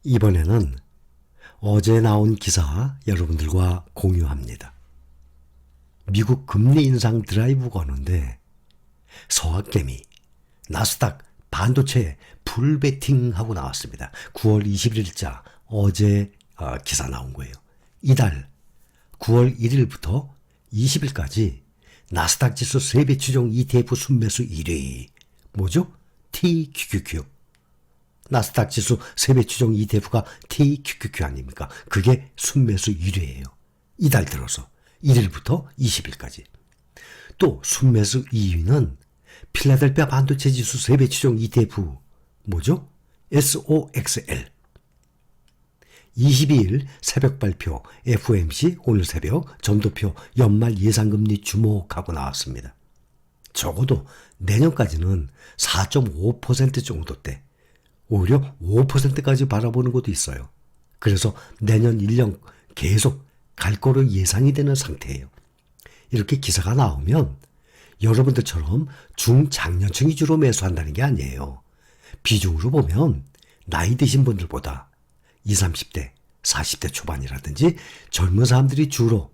이번에는 어제 나온 기사 여러분들과 공유합니다. 미국 금리 인상 드라이브 거는데 서학개미, 나스닥 반도체 풀베팅하고 나왔습니다. 9월 21일자 어제 기사 나온 거예요. 이달 9월 1일부터 20일까지 나스닥 지수 3배 추종 ETF 순매수 1위. 뭐죠? TQQQ. 나스닥 지수 3배 추종 ETF가 TQQQ 아닙니까? 그게 순매수 1위예요. 이달 들어서 1일부터 20일까지. 또 순매수 2위는 필라델피아 반도체 지수 3배 추종 ETF 뭐죠? SOXL. 22일 새벽 발표 FOMC 오늘 새벽 전도표 연말 예상금리 주목하고 나왔습니다. 적어도 내년까지는 4.5% 정도대, 오히려 5%까지 바라보는 것도 있어요. 그래서 내년 1년 계속 갈 거로 예상이 되는 상태예요. 이렇게 기사가 나오면 여러분들처럼 중장년층이 주로 매수한다는 게 아니에요. 비중으로 보면 나이 드신 분들보다 20, 30대, 40대 초반이라든지 젊은 사람들이 주로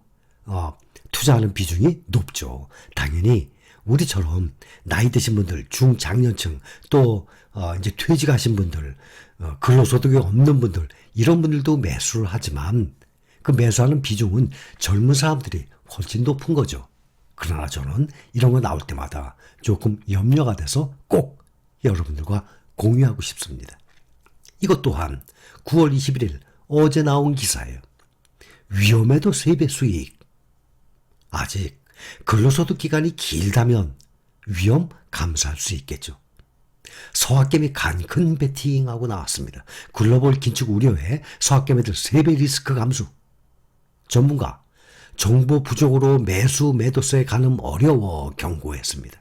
투자하는 비중이 높죠. 당연히 우리처럼 나이 드신 분들, 중장년층, 또 이제 퇴직하신 분들, 근로소득이 없는 분들, 이런 분들도 매수를 하지만 그 매수하는 비중은 젊은 사람들이 훨씬 높은 거죠. 그러나 저는 이런 거 나올 때마다 조금 염려가 돼서 꼭 여러분들과 공유하고 싶습니다. 이것 또한 9월 21일 어제 나온 기사예요. 위험해도 3배 수익. 아직 근로소득 기간이 길다면 위험 감수할 수 있겠죠. 서학개미 간큰 베팅하고 나왔습니다. 글로벌 긴축 우려에 서학개미들 3배 리스크 감수. 전문가, 정보 부족으로 매수 매도세에 가늠 어려워 경고했습니다.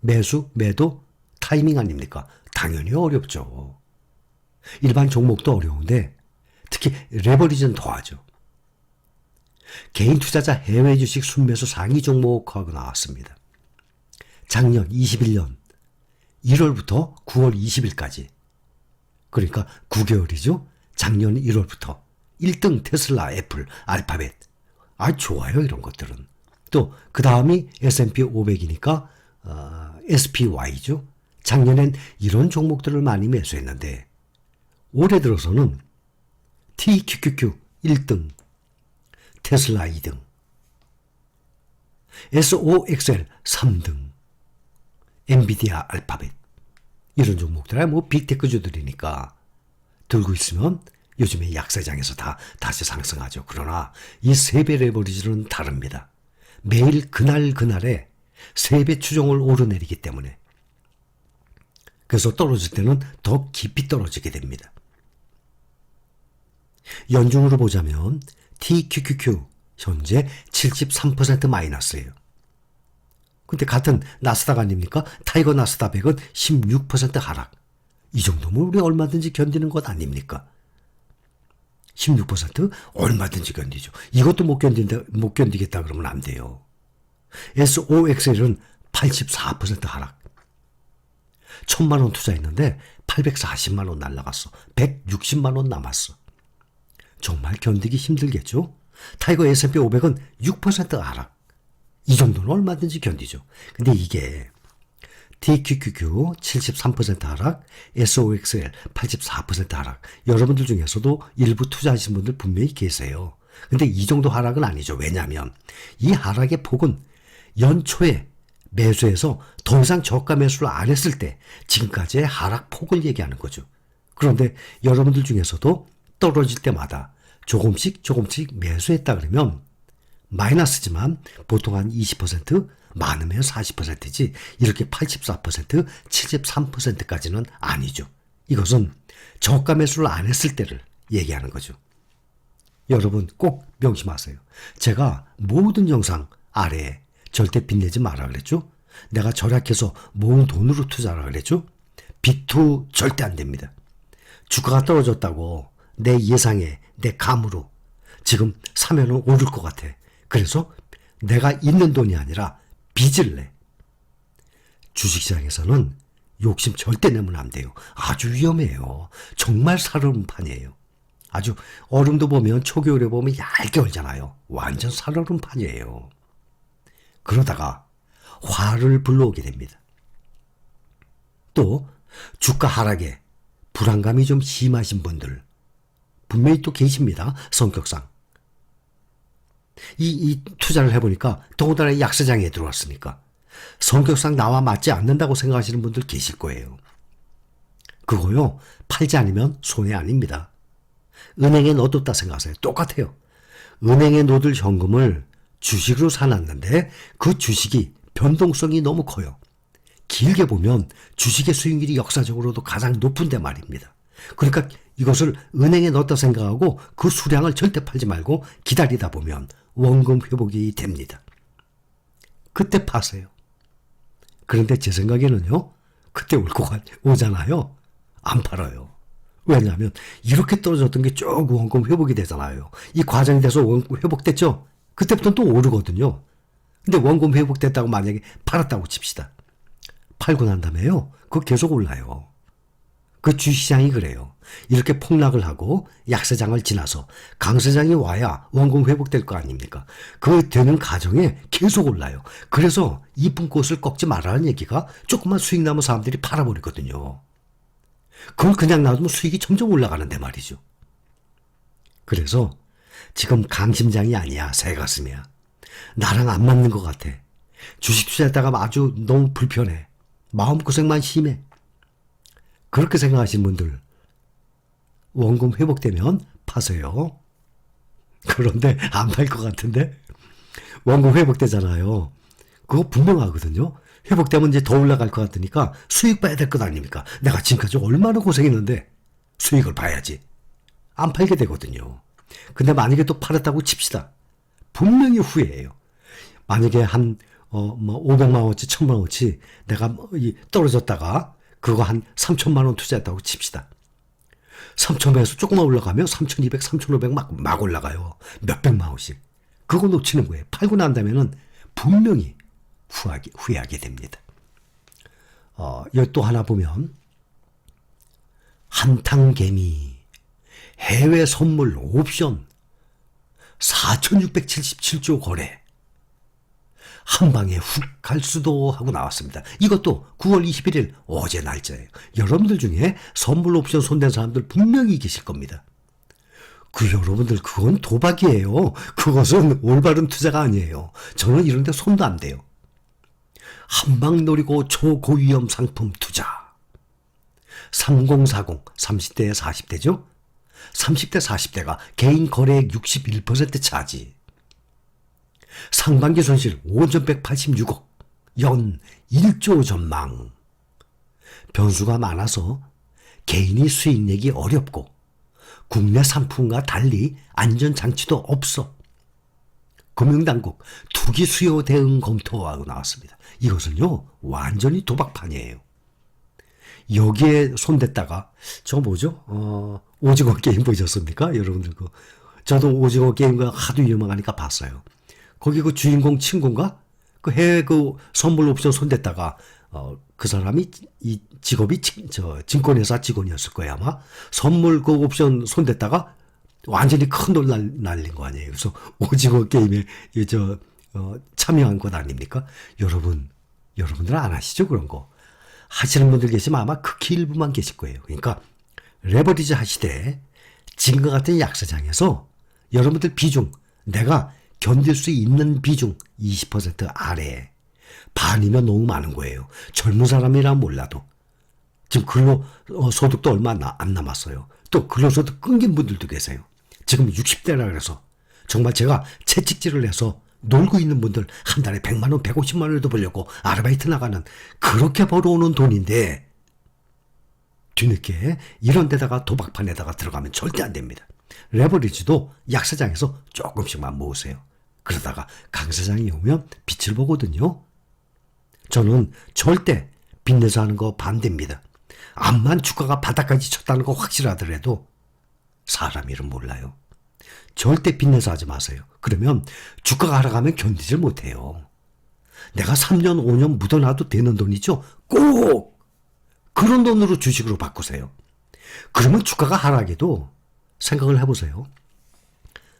매수, 매도, 타이밍 아닙니까? 당연히 어렵죠. 일반 종목도 어려운데 특히 레버리지는 더하죠. 개인 투자자 해외 주식 순매수 상위 종목하고 나왔습니다. 작년 21년 1월부터 9월 20일까지, 그러니까 9개월이죠. 작년 1월부터 1등 테슬라, 애플, 알파벳. 좋아요 이런 것들은. 또 그 다음이 S&P 500이니까 SPY죠. 작년엔 이런 종목들을 많이 매수했는데 올해 들어서는 TQQQ 1등, 테슬라 2등, SOXL 3등, 엔비디아, 알파벳 이런 종목들은 빅테크주들이니까 들고 있으면 요즘에 약세장에서 다시 상승하죠. 그러나 이 3배 레버리지는 다릅니다. 매일 그날에 3배 추종을 오르내리기 때문에. 그래서 떨어질 때는 더 깊이 떨어지게 됩니다. 연중으로 보자면 TQQQ 현재 73% 마이너스예요. 근데 같은 나스닥 아닙니까? 타이거 나스닥 100은 16% 하락. 이 정도면 우리 얼마든지 견디는 것 아닙니까? 16% 얼마든지 견디죠. 이것도 못 견디겠다 그러면 안 돼요. SOXL은 84% 하락. 1,000만 원 투자했는데 840만 원 날라갔어. 160만 원 남았어. 정말 견디기 힘들겠죠? 타이거 S&P 500은 6% 하락. 이 정도는 얼마든지 견디죠. 근데 이게 TQQQ 73% 하락, SOXL 84% 하락. 여러분들 중에서도 일부 투자하신 분들 분명히 계세요. 근데 이 정도 하락은 아니죠. 왜냐하면 이 하락의 폭은 연초에 매수해서 더 이상 저가 매수를 안 했을 때 지금까지의 하락 폭을 얘기하는 거죠. 그런데 여러분들 중에서도 떨어질 때마다 조금씩 매수했다 그러면 마이너스지만 보통 한 20%, 많으면 40%지 이렇게 84%, 73%까지는 아니죠. 이것은 저가 매수를 안 했을 때를 얘기하는 거죠. 여러분 꼭 명심하세요. 제가 모든 영상 아래에 절대 빚내지 마라 그랬죠. 내가 절약해서 모은 돈으로 투자하라 그랬죠. 빚투 절대 안 됩니다. 주가가 떨어졌다고 내 예상에, 내 감으로 지금 사면은 오를 것 같아. 그래서 내가 있는 돈이 아니라 빚을 내. 주식시장에서는 욕심 절대 내면 안 돼요. 아주 위험해요. 정말 살얼음 판이에요. 아주 얼음도 보면 초겨울에 보면 얇게 얼잖아요. 완전 살얼음 판이에요. 그러다가 화를 불러오게 됩니다. 또 주가 하락에 불안감이 좀 심하신 분들 분명히 또 계십니다. 성격상. 이 투자를 해보니까 더군다나 약세장에 들어왔으니까 성격상 나와 맞지 않는다고 생각하시는 분들 계실 거예요. 그거요, 팔지 않으면 손해 아닙니다. 은행에 넣어뒀다 생각하세요. 똑같아요. 은행에 놓을 현금을 주식으로 사놨는데 그 주식이 변동성이 너무 커요. 길게 보면 주식의 수익률이 역사적으로도 가장 높은데 말입니다. 그러니까 이것을 은행에 넣었다 생각하고 그 수량을 절대 팔지 말고 기다리다 보면 원금 회복이 됩니다. 그때 파세요. 그런데 제 생각에는요, 그때 오잖아요. 안 팔아요. 왜냐하면 이렇게 떨어졌던 게 쭉 원금 회복이 되잖아요. 이 과정이 돼서 원금 회복됐죠? 그때부터는 또 오르거든요. 근데 원금 회복됐다고 만약에 팔았다고 칩시다. 팔고 난 다음에요, 그거 계속 올라요. 그 주시장이 그래요. 이렇게 폭락을 하고 약세장을 지나서 강세장이 와야 원금 회복될 거 아닙니까? 그 되는 과정에 계속 올라요. 그래서 이쁜 꽃을 꺾지 말라는 얘기가 조금만 수익 나면 사람들이 팔아버리거든요. 그걸 그냥 놔두면 수익이 점점 올라가는데 말이죠. 그래서 지금 강심장이 아니야. 새가슴이야. 나랑 안 맞는 것 같아. 주식 투자했다가 아주 너무 불편해. 마음고생만 심해. 그렇게 생각하시는 분들 원금 회복되면 파세요. 그런데 안 팔 것 같은데 원금 회복되잖아요. 그거 분명하거든요. 회복되면 이제 더 올라갈 것 같으니까 수익 봐야 될 것 아닙니까? 내가 지금까지 얼마나 고생했는데 수익을 봐야지. 안 팔게 되거든요. 근데 만약에 또 팔았다고 칩시다. 분명히 후회해요. 만약에 한 500만 원어치 1000만 원어치 내가 떨어졌다가 그거 한 3천만 원 투자했다고 칩시다. 3천에서 조금만 올라가면 3,200, 3,500 막 올라가요. 몇백만 원씩. 그거 놓치는 거예요. 팔고 난 다음에는 분명히 후회하게 됩니다. 여기 또 하나 보면 한탕개미 해외 선물 옵션 4,677조 거래 한 방에 훅 갈 수도 하고 나왔습니다. 이것도 9월 21일 어제 날짜예요. 여러분들 중에 선물 옵션 손댄 사람들 분명히 계실 겁니다. 여러분들 그건 도박이에요. 그것은 올바른 투자가 아니에요. 저는 이런 데 손도 안 대요. 한방 노리고 초고위험 상품 투자. 3040, 30대 40대죠? 30대 40대가 개인 거래액 61% 차지. 상반기 손실 5,186억, 연 1조 전망. 변수가 많아서 개인이 수익 내기 어렵고 국내 상품과 달리 안전장치도 없어. 금융당국 투기 수요 대응 검토하고 나왔습니다. 이것은요 완전히 도박판이에요. 여기에 손댔다가 저 뭐죠? 오징어 게임 보셨습니까? 여러분들 저도 오징어 게임가 하도 유명하니까 봤어요. 거기 그 주인공 친구인가? 그 해외 그 선물 옵션 손댔다가 그 사람이 이 직업이 증권회사 직원이었을 거예요 아마. 선물 그 옵션 손댔다가 완전히 큰 돈 날린 거 아니에요. 그래서 오징어 게임에 참여한 것 아닙니까? 여러분들 안 하시죠 그런 거? 하시는 분들 계시면 아마 극히 일부만 계실 거예요. 그러니까 레버리지 하시되 지금과 같은 약세장에서 여러분들 비중 내가 견딜 수 있는 비중 20% 아래 반이면 너무 많은 거예요. 젊은 사람이라 몰라도 지금 근로소득도 얼마 안 남았어요. 또 근로소득 끊긴 분들도 계세요. 지금 60대라 그래서 정말 제가 채찍질을 해서 놀고 있는 분들 한 달에 100만 원, 150만 원에도 벌려고 아르바이트 나가는 그렇게 벌어오는 돈인데 뒤늦게 이런 데다가 도박판에다가 들어가면 절대 안 됩니다. 레버리지도 약세장에서 조금씩만 모으세요. 그러다가 강세장이 오면 빛을 보거든요. 저는 절대 빚내서 하는 거 반대입니다. 암만 주가가 바닥까지 쳤다는 거 확실하더라도 사람 이름 몰라요. 절대 빚내서 하지 마세요. 그러면 주가가 하락하면 견디질 못해요. 내가 3년, 5년 묻어놔도 되는 돈이죠. 꼭 그런 돈으로 주식으로 바꾸세요. 그러면 주가가 하락해도 생각을 해보세요.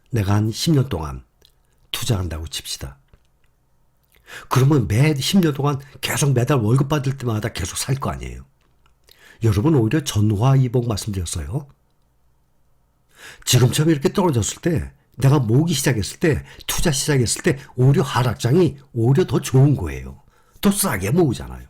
내가 한 10년 동안 투자한다고 칩시다. 그러면 매 10년 동안 계속 매달 월급 받을 때마다 계속 살 거 아니에요. 여러분 오히려 전화위복 말씀드렸어요. 지금처럼 이렇게 떨어졌을 때 내가 모으기 시작했을 때 투자 시작했을 때 오히려 하락장이 오히려 더 좋은 거예요. 더 싸게 모으잖아요.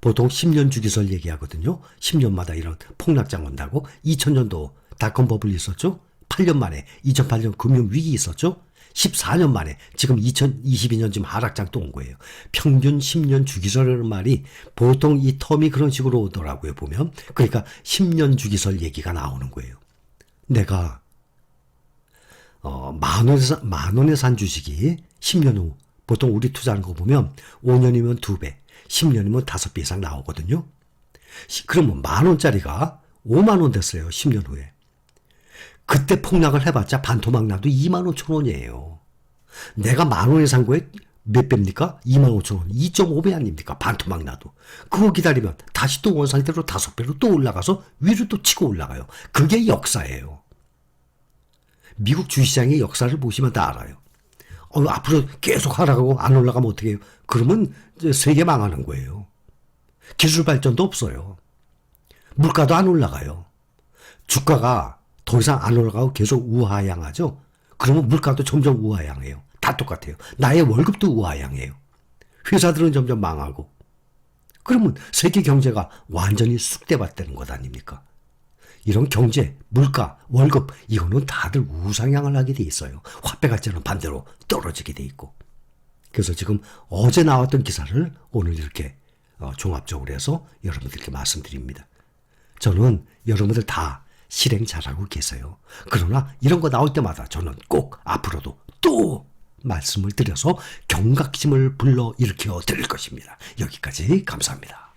보통 10년 주기설 얘기하거든요. 10년마다 이런 폭락장 온다고. 2000년도 닷컴 버블이 있었죠. 8년 만에 2008년 금융위기 있었죠. 14년 만에 지금 2022년 지금 하락장 또 온 거예요. 평균 10년 주기설이라는 말이 보통 이 텀이 그런 식으로 오더라고요. 보면. 그러니까 10년 주기설 얘기가 나오는 거예요. 내가 만 원에 산 주식이 10년 후 보통 우리 투자하는 거 보면 5년이면 2배, 10년이면 5배 이상 나오거든요. 그러면 만 원짜리가 5만 원 됐어요. 10년 후에. 그때 폭락을 해봤자 반토막 나도 2만 5천 원이에요. 내가 만 원에 산 거에 몇 배입니까? 2만 5천 원. 2.5배 아닙니까? 반토막 나도. 그거 기다리면 다시 또 원상태로 5배로 또 올라가서 위로 또 치고 올라가요. 그게 역사예요. 미국 주식시장의 역사를 보시면 다 알아요. 앞으로 계속 하락하고 안 올라가면 어떻게 해요? 그러면 세계 망하는 거예요. 기술 발전도 없어요. 물가도 안 올라가요. 주가가 더 이상 안 올라가고 계속 우하향하죠. 그러면 물가도 점점 우하향해요. 다 똑같아요. 나의 월급도 우하향해요. 회사들은 점점 망하고. 그러면 세계 경제가 완전히 쑥대밭되는 것 아닙니까? 이런 경제, 물가, 월급 이거는 다들 우상향을 하게 돼 있어요. 화폐 가치는 반대로 떨어지게 돼 있고. 그래서 지금 어제 나왔던 기사를 오늘 이렇게 종합적으로 해서 여러분들께 말씀드립니다. 저는 여러분들 다 실행 잘하고 계세요. 그러나 이런 거 나올 때마다 저는 꼭 앞으로도 또 말씀을 드려서 경각심을 불러일으켜 드릴 것입니다. 여기까지 감사합니다.